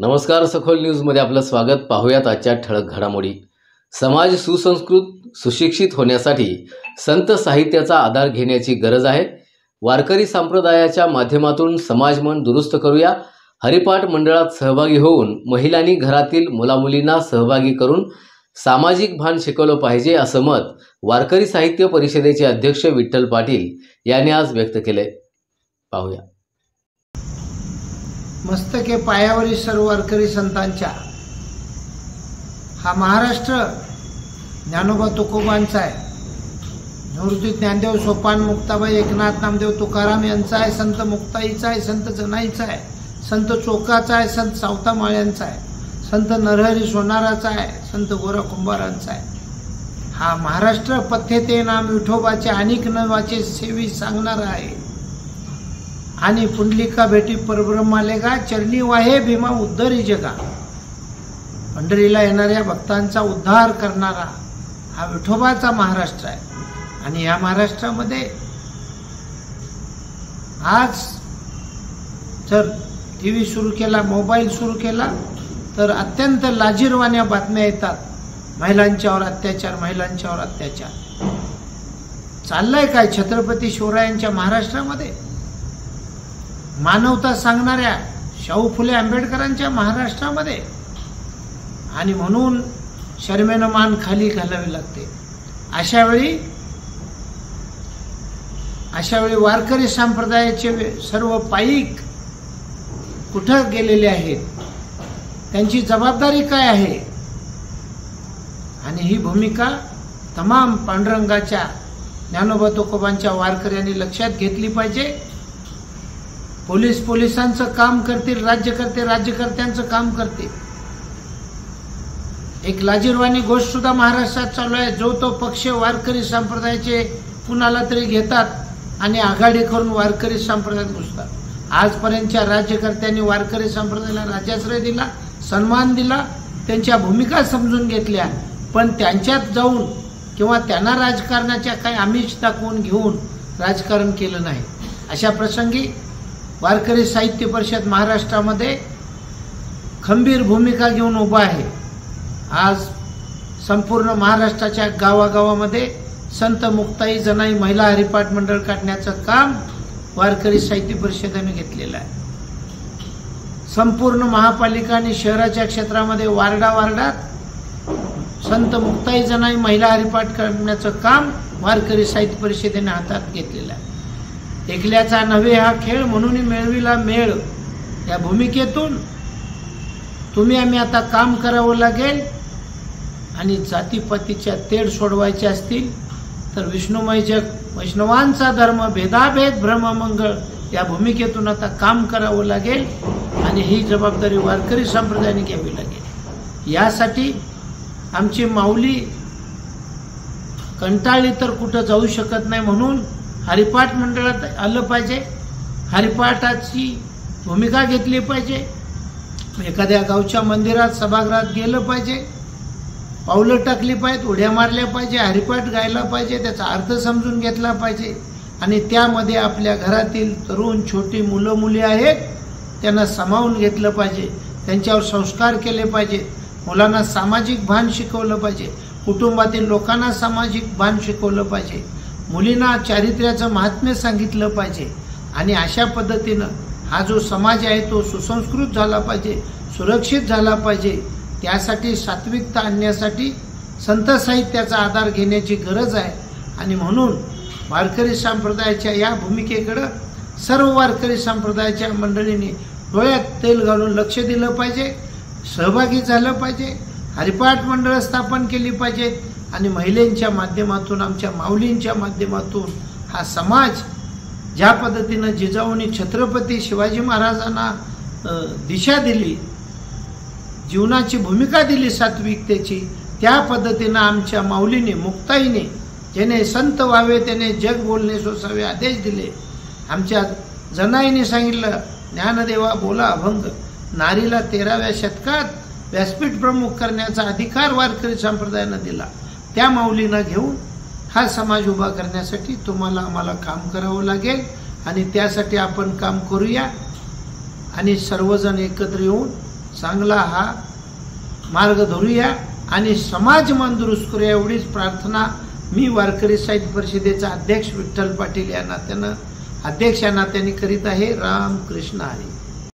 नमस्कार, सखोल न्यूजमध्ये आपलं स्वागत. पाहूयात आजच्या ठळक घडामोडी. समाज सुसंस्कृत सुशिक्षित होण्यासाठी संत साहित्याचा आधार घेण्याची गरज आहे. वारकरी संप्रदायाच्या माध्यमातून समाजमन दुरुस्त करूया. हरिपाठ मंडळात सहभागी होऊन महिलांनी घरातील मुलामुलींना सहभागी करून सामाजिक भान शिकवलं पाहिजे, असं मत वारकरी साहित्य परिषदेचे अध्यक्ष विठ्ठल पाटील यांनी आज व्यक्त केले. पाहूया. मस्तके पायावरील सर्व वारकरी संतांच्या हा महाराष्ट्र ज्ञानोबा तुकोबांचा आहे. निवृत्ती ज्ञानदेव सोपान मुक्ताबाई एकनाथ नामदेव तुकाराम यांचा आहे. संत मुक्ताईचा आहे. संत जनाईचा आहे. संत चोकाचा आहे. संत सावता माळ्यांचा आहे. संत नरहरी सोनाराचा आहे. संत गोरा कुंभारांचा आहे. हा महाराष्ट्र पथ्य ते नाम विठोबाचे अनेक नवाचे सेवी सांगणारा आहे. आणि पुंडलिका भेटी परब्रह्मालेगा चरणी वाहे भीमा उद्धरी जगा. पंढरीला येणाऱ्या भक्तांचा उद्धार करणारा हा विठोबाचा महाराष्ट्र आहे. आणि या महाराष्ट्रामध्ये आज जर टीव्ही सुरू केला, मोबाईल सुरू केला तर अत्यंत लाजिरवाण्या बातम्या येतात. महिलांच्यावर अत्याचार, महिलांच्यावर अत्याचार. चाललंय काय छत्रपती शिवरायांच्या महाराष्ट्रामध्ये? मानवता सांगणाऱ्या शाहू फुले आंबेडकरांच्या महाराष्ट्रामध्ये. आणि म्हणून शर्मेनं मान खाली घालावी लागते. अशा वेळी वारकरी संप्रदायाचे सर्व पाईक कुठं गेलेले आहेत, त्यांची जबाबदारी काय आहे? आणि ही भूमिका तमाम पांडुरंगाच्या ज्ञानोबा तुकोबांच्या वारकऱ्यांनी लक्षात घेतली पाहिजे. पोलिसांचं काम करतील, राज्यकर्त्यांचं काम करतील. एक लाजिरवाणी गोष्ट सुद्धा महाराष्ट्रात चालू आहे. जो तो पक्ष वारकरी संप्रदायाचे कुणाला तरी घेतात आणि आघाडी करून वारकरी संप्रदायात घुसतात. आजपर्यंतच्या राज्यकर्त्यांनी वारकरी संप्रदायाला राज्याश्रय दिला, सन्मान दिला, त्यांच्या भूमिका समजून घेतल्या. पण त्यांच्यात जाऊन किंवा त्यांना राजकारणाच्या काही आमिष दाखवून घेऊन राजकारण केलं नाही. अशा प्रसंगी वारकरी साहित्य परिषद महाराष्ट्रामध्ये खंबीर भूमिका घेऊन उभा आहे. आज संपूर्ण महाराष्ट्राच्या गावागावामध्ये संत मुक्ताई जनाई महिला हरिपाठ मंडळ काढण्याचं काम वारकरी साहित्य परिषदेने घेतलेलं आहे. संपूर्ण महापालिका आणि शहराच्या क्षेत्रामध्ये वार्डात संत मुक्ताई जनाई महिला हरिपाठ काढण्याचं काम वारकरी साहित्य परिषदेने हातात घेतलेलं आहे. एकल्याचा नव्हे हा खेळ म्हणून मिळविला मेळ या भूमिकेतून तुम्ही आम्ही आता काम करावं लागेल. आणि जातीपातीच्या तेढ सोडवायचे असतील तर विष्णुमय जग, वैष्णवांचा धर्म, भेदाभेद भ्रममंगळ या भूमिकेतून आता काम करावं लागेल. आणि ही जबाबदारी वारकरी संप्रदायाने घ्यावी लागेल. यासाठी आमची माऊली कंटाळली तर कुठं जाऊ शकत नाही. म्हणून हरिपाठ मंडळात आलं पाहिजे, हरिपाठाची भूमिका घेतली पाहिजे. एखाद्या गावच्या मंदिरात, सभागृहात गेलं पाहिजे, पावलं टाकली पाहिजेत, उड्या मारल्या पाहिजे, हरिपाठ गायला पाहिजे, त्याचा अर्थ समजून घेतला पाहिजे. आणि त्यामध्ये आपल्या घरातील तरुण छोटी मुलं मुली आहेत त्यांना सामावून घेतलं पाहिजे, त्यांच्यावर संस्कार केले पाहिजेत, मुलांना सामाजिक भान शिकवलं पाहिजे, कुटुंबातील लोकांना सामाजिक भान शिकवलं पाहिजे, मुलींना चारित्र्याचं महात्म्य सांगितलं पाहिजे. आणि अशा पद्धतीनं हा जो समाज आहे तो सुसंस्कृत झाला पाहिजे, सुरक्षित झाला पाहिजे. त्यासाठी सात्विकता आणण्यासाठी संत साहित्याचा आधार घेण्याची गरज आहे. आणि म्हणून वारकरी संप्रदायाच्या या भूमिकेकडं सर्व वारकरी संप्रदायाच्या मंडळींनी डोळ्यात तेल घालून लक्ष दिलं पाहिजे, सहभागी झालं पाहिजे, हरिपाठ मंडळं स्थापन केली पाहिजेत. आणि महिलांच्या माध्यमातून, आमच्या माऊलींच्या माध्यमातून हा समाज ज्या पद्धतीनं जिजाऊंनी छत्रपती शिवाजी महाराजांना दिशा दिली, जीवनाची भूमिका दिली सात्विकतेची, त्या पद्धतीनं आमच्या माऊलीने, मुक्ताईने, ज्याने संत व्हावे त्याने जग बोलणे सोसावे आदेश दिले. आमच्या जनाईने सांगितलं, ज्ञानदेवा बोला अभंग. नारीला 13व्या शतकात व्यासपीठ प्रमुख करण्याचा अधिकार वारकरी संप्रदायानं दिला. त्या माऊलींना घेऊन हा समाज उभा करण्यासाठी तुम्हाला आम्हाला काम करावं लागेल. आणि त्यासाठी आपण काम करूया. आणि सर्वजण एकत्र येऊन चांगला हा मार्ग धरूया आणि समाज मन दुरुस्त करूया, एवढीच प्रार्थना मी वारकरी साहित्य परिषदेचा अध्यक्ष विठ्ठल पाटील या नात्यानं करीत आहे. राम कृष्ण हरी.